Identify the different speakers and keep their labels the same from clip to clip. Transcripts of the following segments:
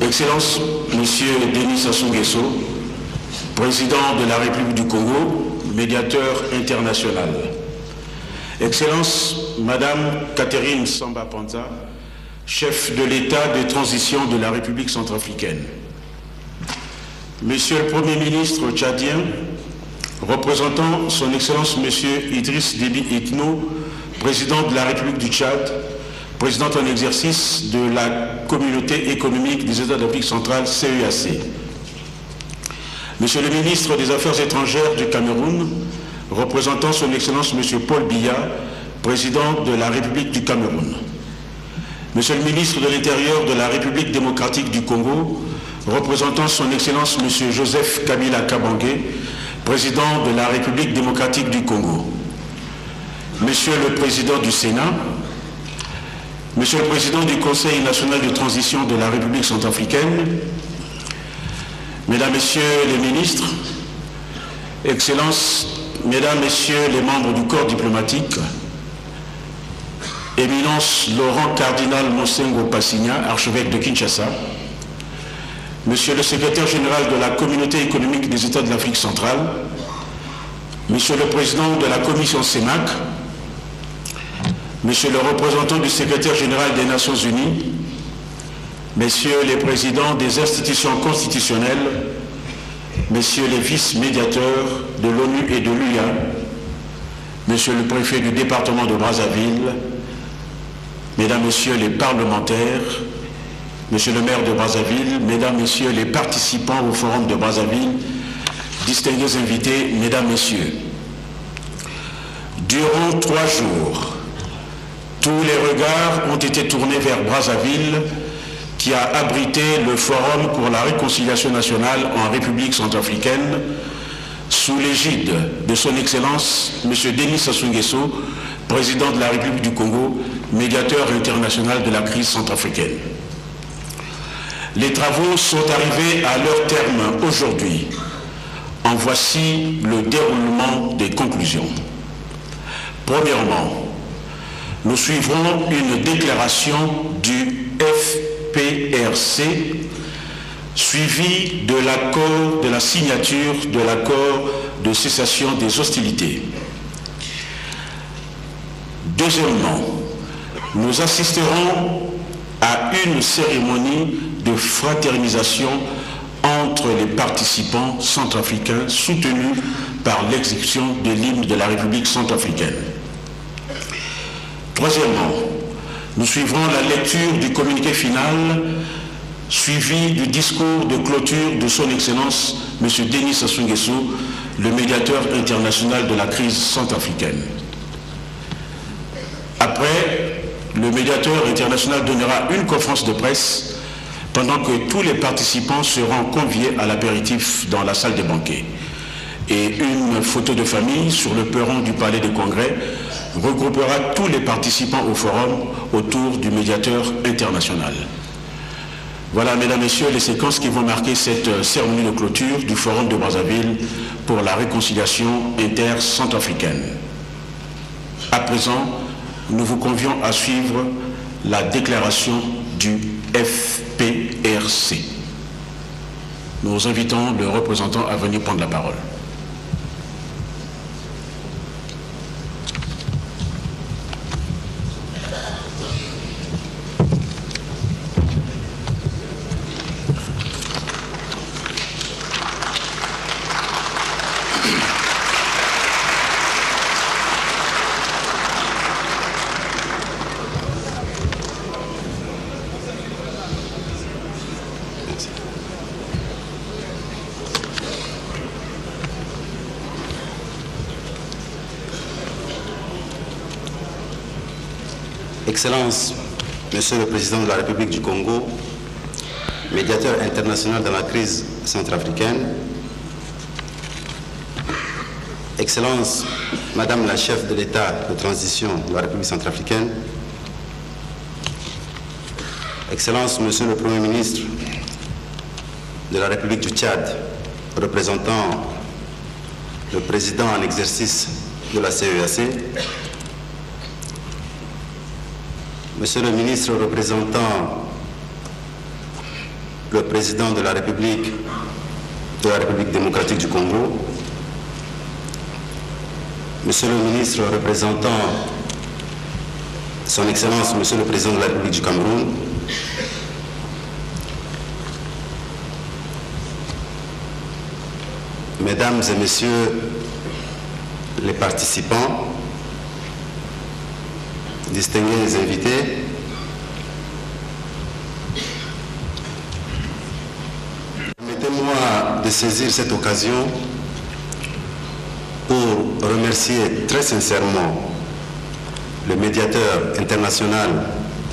Speaker 1: Excellence, Monsieur Denis Sassou Nguesso, Président de la République du Congo, médiateur international. Excellence, Madame Catherine Samba Panza, chef de l'État de transition de la République centrafricaine. Monsieur le Premier ministre tchadien, représentant son Excellence Monsieur Idriss Déby Itno, Président de la République du Tchad, Président en exercice de la Communauté économique des États d'Afrique centrale, CEAC. Monsieur le ministre des Affaires étrangères du Cameroun, représentant son Excellence Monsieur Paul Biya, Président de la République du Cameroun. Monsieur le ministre de l'Intérieur de la République démocratique du Congo, représentant son Excellence Monsieur Joseph Kabila Kabange, Président de la République démocratique du Congo. Monsieur le Président du Sénat, Monsieur le Président du Conseil national de transition de la République centrafricaine, Mesdames, Messieurs les ministres, Excellences, Mesdames, Messieurs les membres du corps diplomatique, Éminence Laurent Cardinal Monsengo Passigna, archevêque de Kinshasa, Monsieur le secrétaire général de la Communauté économique des États de l'Afrique centrale, Monsieur le président de la commission CEMAC, Monsieur le représentant du secrétaire général des Nations Unies, Messieurs les présidents des institutions constitutionnelles, Messieurs les vice-médiateurs de l'ONU et de l'UA, Monsieur le préfet du département de Brazzaville, Mesdames, Messieurs les parlementaires, Monsieur le maire de Brazzaville, Mesdames, Messieurs les participants au forum de Brazzaville, distingués invités, Mesdames, Messieurs. Durant 3 jours, tous les regards ont été tournés vers Brazzaville, qui a abrité le Forum pour la réconciliation nationale en République centrafricaine, sous l'égide de son Excellence, M. Denis Sassou Nguesso, Président de la République du Congo, médiateur international de la crise centrafricaine. Les travaux sont arrivés à leur terme aujourd'hui. En voici le déroulement des conclusions. Premièrement, nous suivrons une déclaration du FPRC suivie de la signature de l'accord de cessation des hostilités. Deuxièmement, nous assisterons à une cérémonie de fraternisation entre les participants centrafricains soutenus par l'exécution de l'hymne de la République centrafricaine. Troisièmement, nous suivrons la lecture du communiqué final suivi du discours de clôture de son Excellence M. Denis Sassou Nguesso, le médiateur international de la crise centrafricaine. Après, le médiateur international donnera une conférence de presse pendant que tous les participants seront conviés à l'apéritif dans la salle des banquets. Et une photo de famille sur le perron du Palais des Congrès regroupera tous les participants au forum autour du médiateur international. Voilà, Mesdames, Messieurs, les séquences qui vont marquer cette cérémonie de clôture du Forum de Brazzaville pour la réconciliation inter-centrafricaine. À présent, nous vous convions à suivre la déclaration du FPRC. Nous invitons le représentant à venir prendre la parole.
Speaker 2: Excellences, Monsieur le Président de la République du Congo, médiateur international dans la crise centrafricaine, Excellences, Madame la chef de l'État de transition de la République centrafricaine, Excellences, Monsieur le Premier ministre de la République du Tchad, représentant le Président en exercice de la CEAC, Monsieur le ministre représentant le président de la République démocratique du Congo, Monsieur le ministre représentant Son Excellence, Monsieur le Président de la République du Cameroun, Mesdames et Messieurs les participants, distingués invités, permettez-moi de saisir cette occasion pour remercier très sincèrement le médiateur international,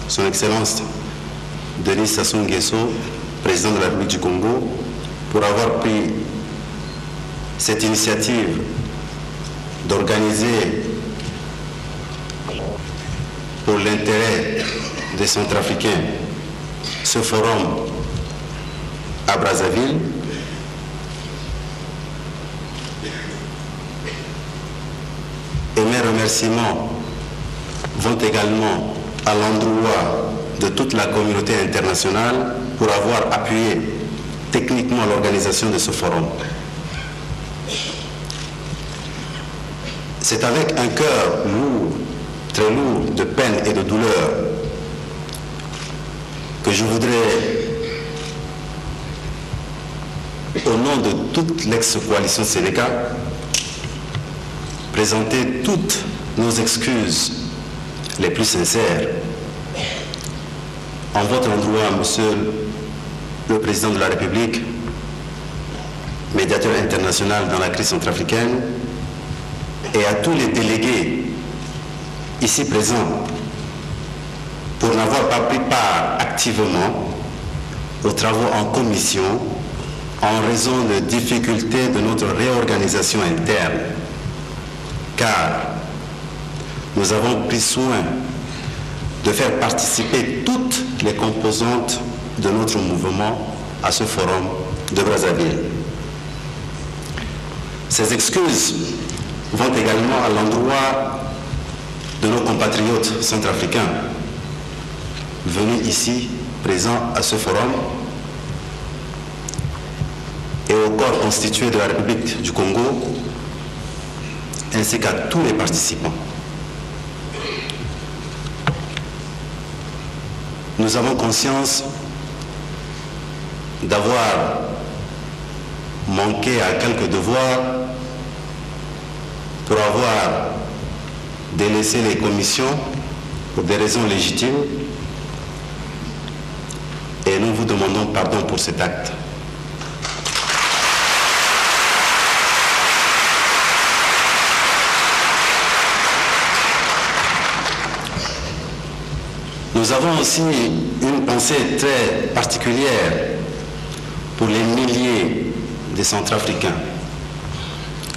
Speaker 2: Son Excellence Denis Sassou Nguesso, président de la République du Congo, pour avoir pris cette initiative d'organiser pour l'intérêt des Centrafricains ce forum à Brazzaville. Et mes remerciements vont également à l'endroit de toute la communauté internationale pour avoir appuyé techniquement l'organisation de ce forum. C'est avec un cœur lourd, très lourd de peine et de douleur que je voudrais, au nom de toute l'ex-coalition Sénéca, présenter toutes nos excuses les plus sincères en votre endroit, Monsieur le Président de la République, médiateur international dans la crise centrafricaine, et à tous les délégués ici présents pour n'avoir pas pris part activement aux travaux en commission en raison de difficultés de notre réorganisation interne, car nous avons pris soin de faire participer toutes les composantes de notre mouvement à ce forum de Brazzaville. Ces excuses vont également à l'endroit de nos compatriotes centrafricains venus ici, présents à ce forum, et au corps constitué de la République du Congo, ainsi qu'à tous les participants. Nous avons conscience d'avoir manqué à quelques devoirs pour avoir délaissé les commissions pour des raisons légitimes, et nous vous demandons pardon pour cet acte. Nous avons aussi une pensée très particulière pour les milliers de Centrafricains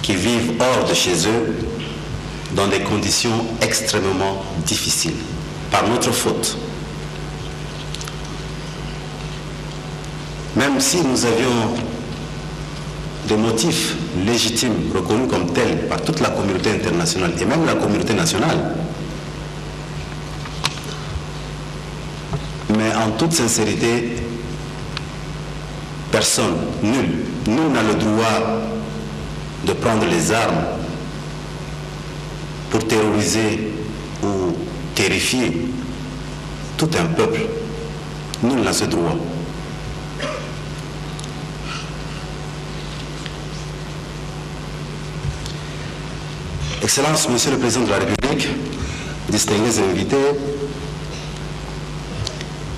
Speaker 2: qui vivent hors de chez eux dans des conditions extrêmement difficiles, par notre faute. Même si nous avions des motifs légitimes reconnus comme tels par toute la communauté internationale et même la communauté nationale, mais en toute sincérité, personne, nul n'a le droit de prendre les armes pour terroriser ou terrifier tout un peuple. Nul n'a ce droit. Excellence, Monsieur le Président de la République, distingués invités,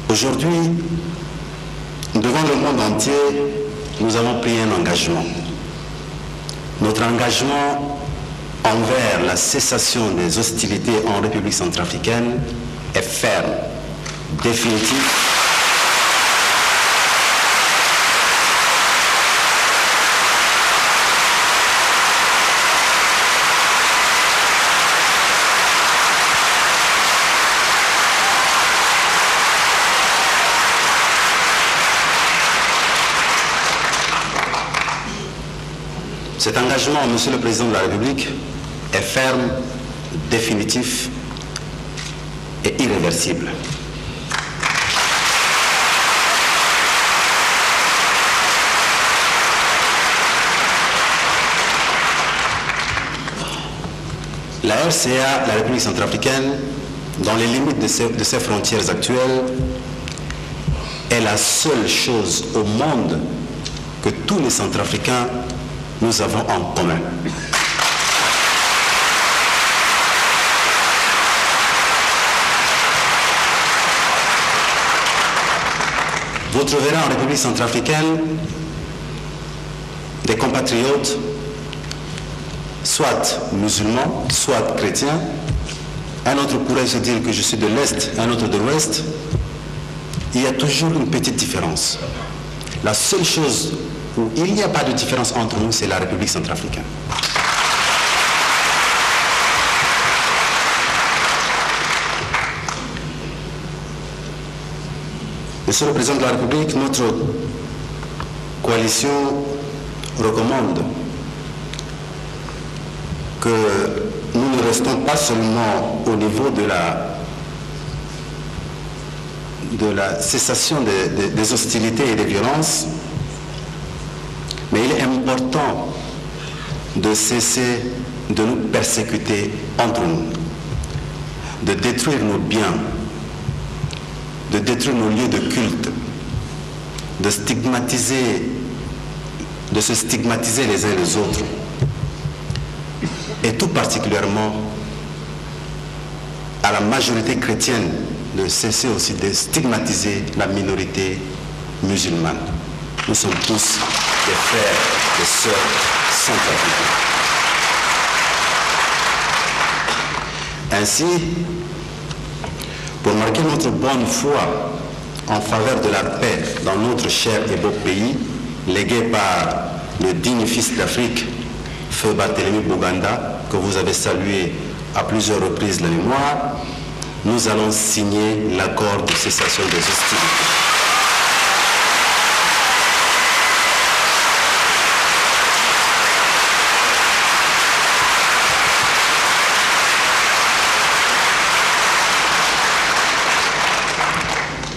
Speaker 2: aujourd'hui, devant le monde entier, nous avons pris un engagement. Notre engagement envers la cessation des hostilités en République centrafricaine est ferme, définitif. Cet engagement, Monsieur le Président de la République, est ferme, définitif et irréversible. La RCA, la République centrafricaine, dans les limites de ses frontières actuelles, est la seule chose au monde que tous les Centrafricains nous avons en commun. Vous trouverez en République centrafricaine des compatriotes, soit musulmans, soit chrétiens. Un autre pourrait se dire que je suis de l'Est, un autre de l'Ouest. Il y a toujours une petite différence. La seule chose où il n'y a pas de différence entre nous, c'est la République centrafricaine. Monsieur le Président de la République, notre coalition recommande que nous ne restons pas seulement au niveau de la cessation des hostilités et des violences, mais il est important de cesser de nous persécuter entre nous, de détruire nos biens, de détruire nos lieux de culte, de se stigmatiser les uns les autres, et tout particulièrement à la majorité chrétienne de cesser aussi de stigmatiser la minorité musulmane. Nous sommes tous des frères, des sœurs centrafricains. Ainsi, pour marquer notre bonne foi en faveur de la paix dans notre cher et beau pays, légué par le digne fils d'Afrique, Feu Barthélemy Boganda, que vous avez salué à plusieurs reprises la mémoire, nous allons signer l'accord de cessation des hostilités.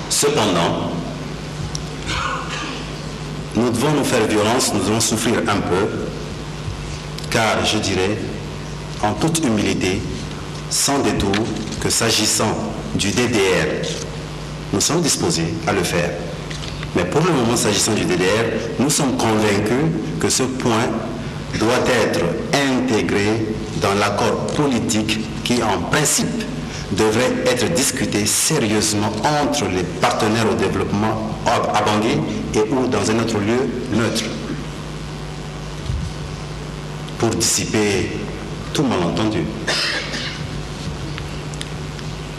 Speaker 2: Cependant, nous devons nous faire violence, nous devons souffrir un peu, car je dirais, en toute humilité, sans détour, que s'agissant du DDR, nous sommes disposés à le faire. Mais pour le moment, s'agissant du DDR, nous sommes convaincus que ce point doit être intégré dans l'accord politique qui, en principe, devrait être discuté sérieusement entre les partenaires au développement à Bangui et ou dans un autre lieu neutre, pour dissiper tout malentendu.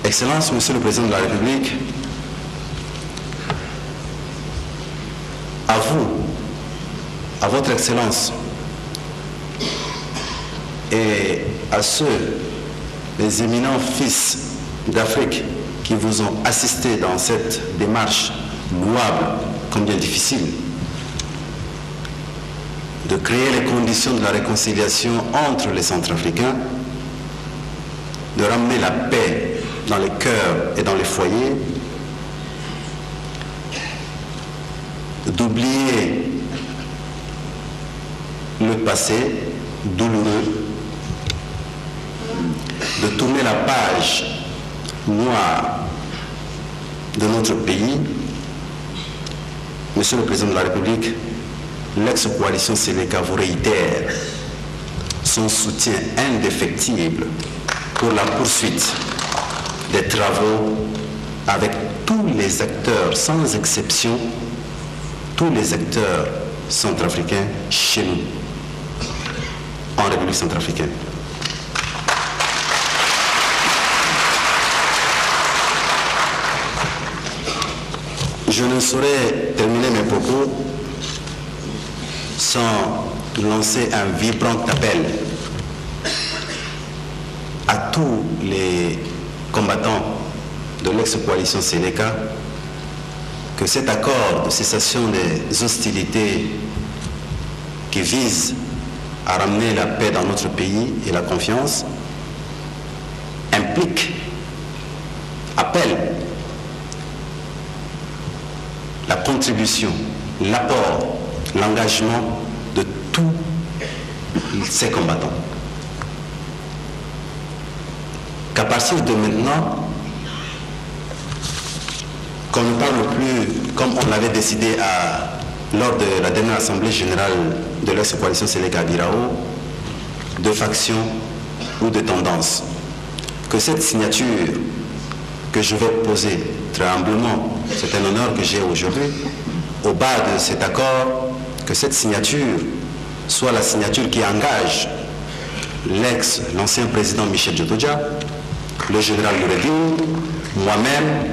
Speaker 2: Excellence, Monsieur le Président de la République, à vous, à votre Excellence et à ceux, les éminents fils d'Afrique qui vous ont assisté dans cette démarche louable, combien difficile, de créer les conditions de la réconciliation entre les Centrafricains, de ramener la paix dans les cœurs et dans les foyers, d'oublier le passé douloureux, de tourner la page noire de notre pays. Monsieur le Président de la République, l'ex-coalition Sénéca vous réitère son soutien indéfectible pour la poursuite des travaux avec tous les acteurs, sans exception, tous les acteurs centrafricains chez nous, en République centrafricaine. Je ne saurais terminer mes propos sans lancer un vibrant appel à tous les combattants de l'ex-coalition Sénéca que cet accord de cessation des hostilités qui vise à ramener la paix dans notre pays et la confiance implique, appelle la contribution, l'apport, l'engagement de tous ces combattants. qu'à partir de maintenant, qu'on ne parle plus comme on l'avait décidé lors de la dernière Assemblée générale de l'ex-coalition Séléka Birao, de factions ou de tendances. Que cette signature que je vais poser très humblement, c'est un honneur que j'ai aujourd'hui, au bas de cet accord, que cette signature soit la signature qui engage l'ancien président Michel Djotodia, le général Noureddine, moi-même,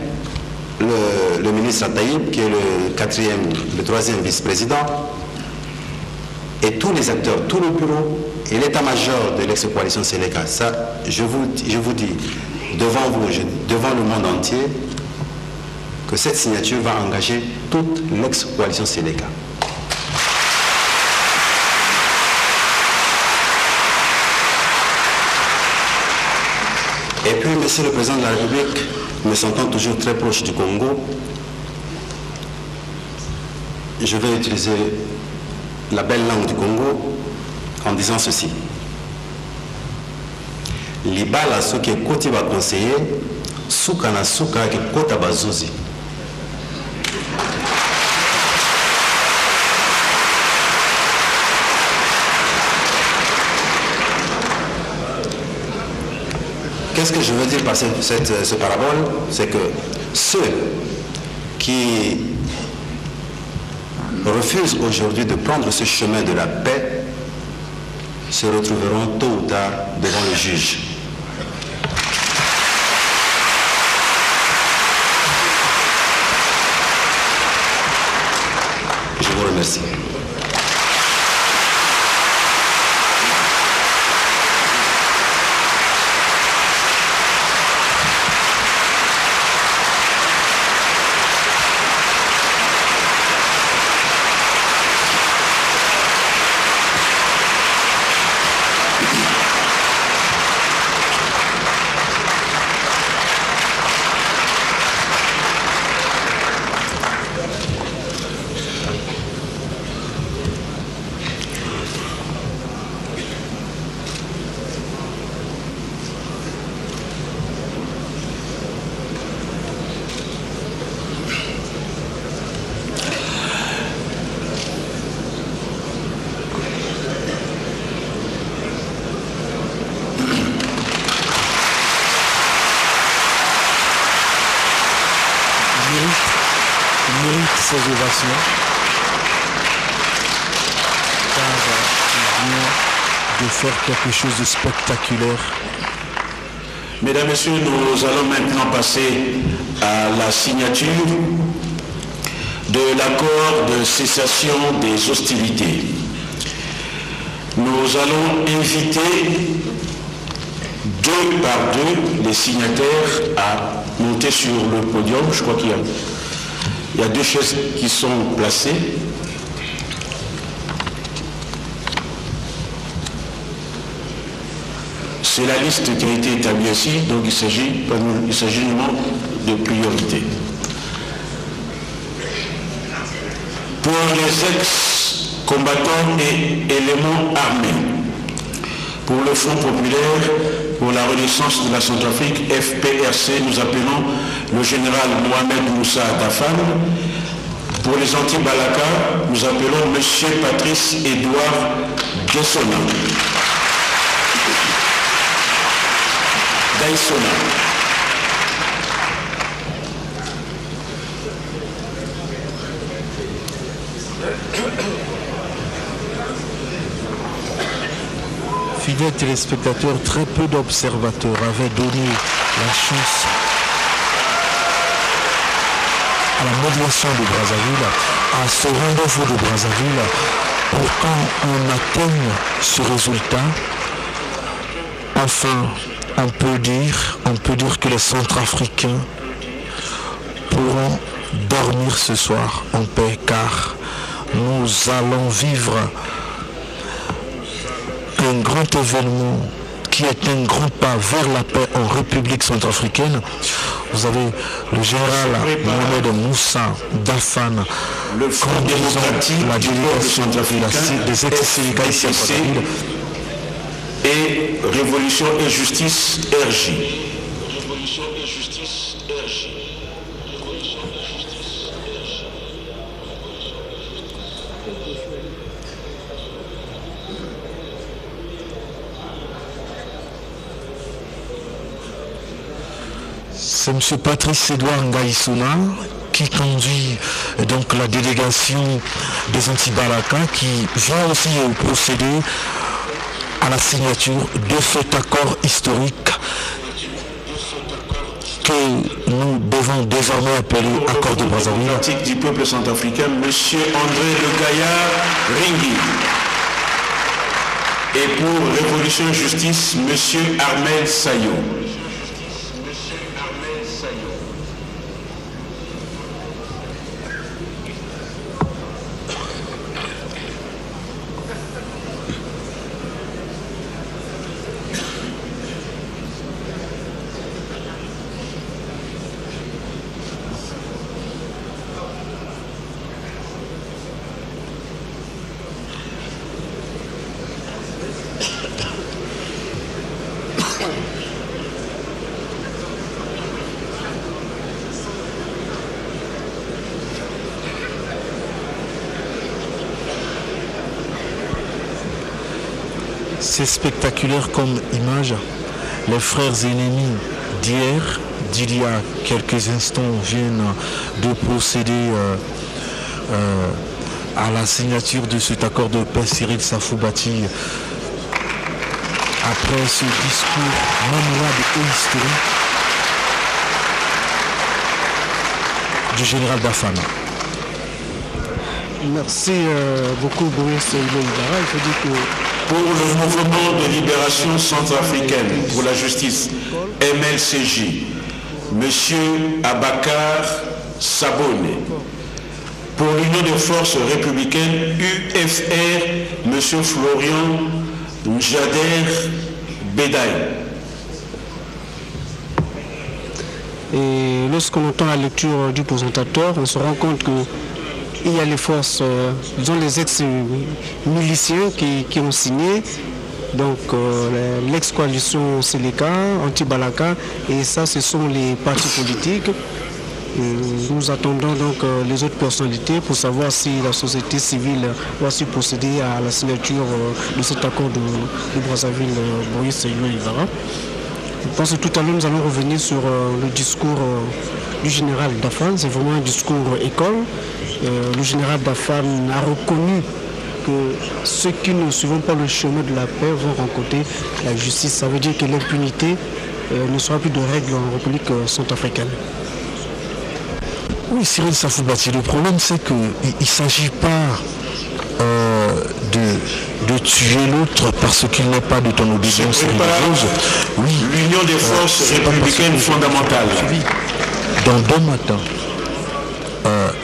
Speaker 2: le ministre Ataïb, qui est le troisième vice-président, et tous les acteurs, tout le bureau et l'état-major de l'ex-coalition Séléka. Ça, je vous dis, devant vous, devant le monde entier, que cette signature va engager toute l'ex-coalition Séléka. Et puis, Monsieur le Président de la République, me sentant toujours très proche du Congo, je vais utiliser la belle langue du Congo en disant ceci. Libala soki koti ba conseiller, suka na suka ki kota bazuzi. Qu'est-ce que je veux dire par ce parabole? C'est que ceux qui refusent aujourd'hui de prendre ce chemin de la paix se retrouveront tôt ou tard devant le juge. Je vous remercie.
Speaker 3: Ces ovations, car il vient de faire quelque chose de spectaculaire.
Speaker 1: Mesdames, Messieurs, nous allons maintenant passer à la signature de l'accord de cessation des hostilités. Nous allons inviter deux par deux les signataires à monter sur le podium. Je crois qu'il y a deux chaises qui sont placées. C'est la liste qui a été établie ici, donc il s'agit uniquement de priorité. Pour les ex-combattants et éléments armés, pour le Front populaire pour la renaissance de la Centrafrique, FPRC, nous appelons le général Mohamed Moussa Dafan. Pour les anti-Balaka, nous appelons M. Patrice Edouard Gaissona.
Speaker 3: Fidèles téléspectateurs, très peu d'observateurs avaient donné la chance à la médiation de Brazzaville, à ce rendez-vous de Brazzaville, pour quand on atteigne ce résultat. Enfin, on peut dire que les Centrafricains pourront dormir ce soir en paix, car nous allons vivre un grand événement qui est un grand pas vers la paix en République centrafricaine. Vous avez le général Mohamed Moussa Dafan,
Speaker 1: le Front démocratique
Speaker 3: la délégation des ex-Sénégalais
Speaker 1: et Révolution et Justice RJ. Commission et justice RJ.
Speaker 3: C'est M. Patrice Edouard Ngaïsouna qui conduit donc la délégation des Anti-Balaka qui vient aussi procéder à la signature de cet accord historique que nous devons désormais appeler accord de Brazzaville.
Speaker 1: Démocratique du peuple centrafricain, M. André Le Gaillard Ringui. Et pour Révolution et Justice, M. Armel Sayo.
Speaker 3: C'est spectaculaire comme image. Les frères ennemis d'hier, d'il y a quelques instants, viennent de procéder à la signature de cet accord de paix. Cyril Safoubati, après ce discours mémorable et historique du général Dafana.
Speaker 4: Merci beaucoup, Boris Iloïdara. Il faut dire que
Speaker 1: pour le mouvement de libération centrafricaine pour la justice, MLCJ, M. Abakar Sabone. Pour l'Union des forces républicaines, UFR, M. Florian Mjader Bedaï.
Speaker 4: et lorsqu'on entend la lecture du présentateur, on se rend compte que il y a les forces, disons les ex-miliciens qui ont signé, donc l'ex-coalition Seleka, Anti-Balaka, et ça ce sont les partis politiques. Nous attendons donc les autres personnalités pour savoir si la société civile va se procéder à la signature de cet accord de Brazzaville, Boris Iloïdara. Je pense que tout à l'heure nous allons revenir sur le discours du général Dafan. C'est vraiment un discours école. Le général Dafan a reconnu que ceux qui ne suivent pas le chemin de la paix vont rencontrer la justice. Ça veut dire que l'impunité ne sera plus de règle en République centrafricaine.
Speaker 3: Oui, Cyril Safoubati, le problème c'est qu'il ne s'agit pas de tuer l'autre parce qu'il n'est pas de ton obédience religieuse. Oui.
Speaker 1: L'union des forces républicaines fondamentales.
Speaker 3: Dans 2 matins,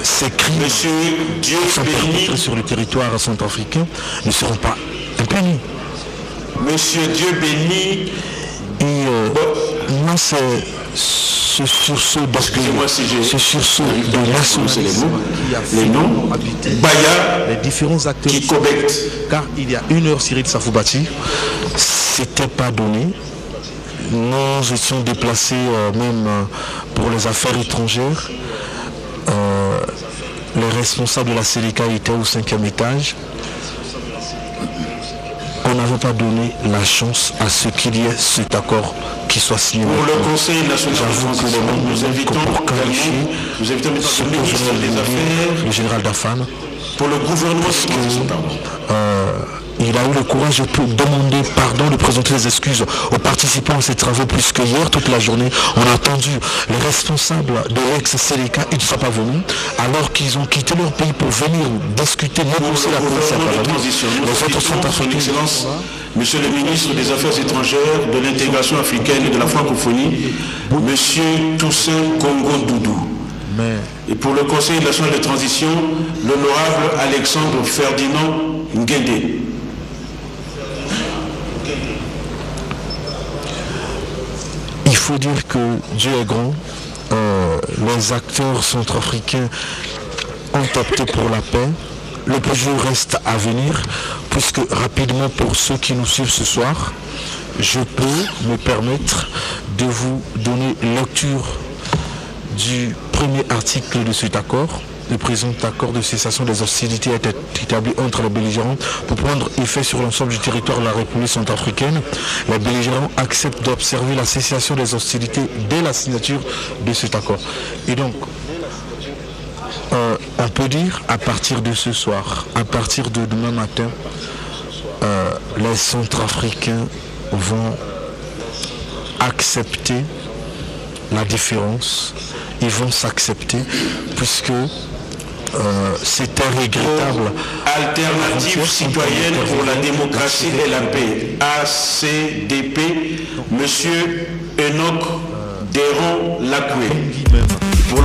Speaker 3: ces crimes
Speaker 1: Monsieur Dieu béni,
Speaker 3: sur le territoire centrafricain ne seront pas impunis.
Speaker 1: Monsieur Dieu béni,
Speaker 3: Et moi, c'est ce sursaut de nationalisme
Speaker 1: les noms, Baya,
Speaker 3: les différents acteurs
Speaker 1: qui connectent.
Speaker 3: car il y a 1 heure, Cyril Safoubati, c'était pas donné. Nous étions déplacés même pour les affaires étrangères. Les responsables de la Seleka étaient au 5e étage. On n'avait pas donné la chance à ce qu'il y ait cet accord qui soit signé.
Speaker 1: Pour le Conseil national de transition, nous invitons le ministre des Affaires,
Speaker 3: le général Dafan,
Speaker 1: pour le gouvernement de transition,
Speaker 3: il a eu le courage de demander pardon, de présenter les excuses aux participants à ces travaux plus que hier, toute la journée. On a entendu les responsables de l'ex-Seleka, ils ne sont pas venus, alors qu'ils ont quitté leur pays pour venir discuter, négocier la transition. Les autres sont
Speaker 1: son Excellence, Monsieur le ministre des Affaires étrangères, de l'intégration africaine et de la francophonie, Monsieur Toussaint Congo Doudou. Et pour le Conseil national de transition, l'honorable Alexandre Ferdinand Nguédé.
Speaker 3: Il faut dire que Dieu est grand. Les acteurs centrafricains ont opté pour la paix. Le plus jour reste à venir, puisque rapidement, pour ceux qui nous suivent ce soir, je peux me permettre de vous donner lecture du premier article de cet accord. Le présent accord de cessation des hostilités est établi entre les belligérants pour prendre effet sur l'ensemble du territoire de la République centrafricaine. Les belligérants acceptent d'observer la cessation des hostilités dès la signature de cet accord. Et donc, on peut dire, à partir de ce soir, à partir de demain matin, les Centrafricains vont accepter la différence, ils vont s'accepter, puisque c'était regrettable.
Speaker 1: Alternative citoyenne pour la démocratie et la paix, ACDP, Monsieur Enoch Deron Lacoué. Pour